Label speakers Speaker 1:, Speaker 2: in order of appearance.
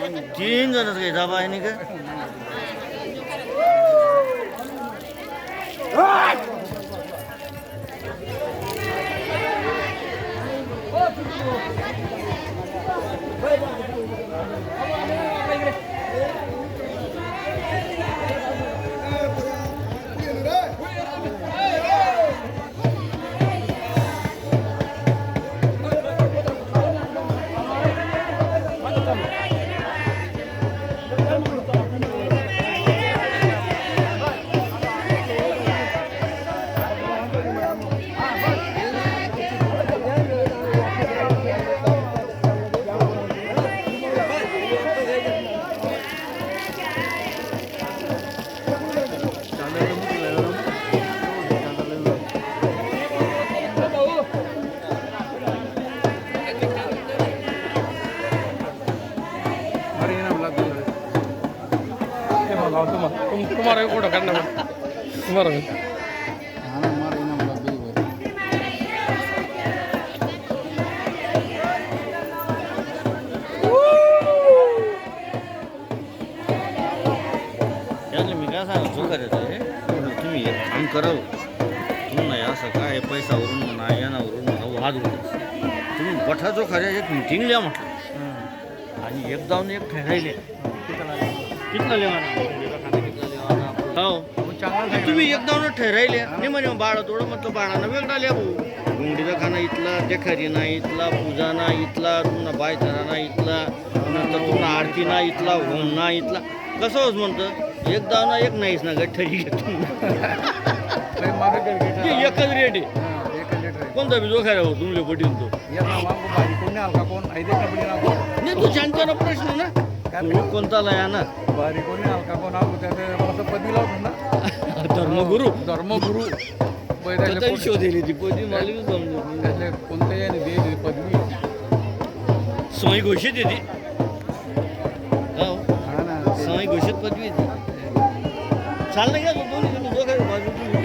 Speaker 1: तीन जणच काही जाबा आहे नाही का
Speaker 2: तुम्हारा फोटो काढना तुम्हारा
Speaker 1: त्याला मी काय सांगतो करायचं आहे तुम्ही एक काम करावं तुम्ही नाही असं काय पैसावरून म्हणा यानावरून म्हणा वाद होत तुम्ही बठाचो खऱ्या एक मिटिंग लिहा म्हटलं आणि एक जाऊन एक ठरायले कितला हो तुम्ही एक जाऊन ठरायले नाही म्हणे बाळा थोडं म्हटलं बाळानं वेगळा लिहा भाऊ गुंडीचा खाना इथला देखारी नाही इथला पूजा नाही इथला तुम्हाला बायचारा नाही इथला नंतर तुम्हाला आरती नाही इथला होम नाही इथला कसं होत म्हणतं एक दाव ना एक नाहीच ना गट ठरी घेतो एकच रेट आहे कोणता बी जो खायला हो तुमले पटीन तो नाही तू शांतना प्रश्न ना तू कोणता लया ना धर्मगुरू शोधली ती पदवी मला समजून
Speaker 2: कोणत्या पदवी
Speaker 1: सोयी घोषित आहे ती सोयी घोषित पदवी आहे ती चाललं का दोन्ही बाजू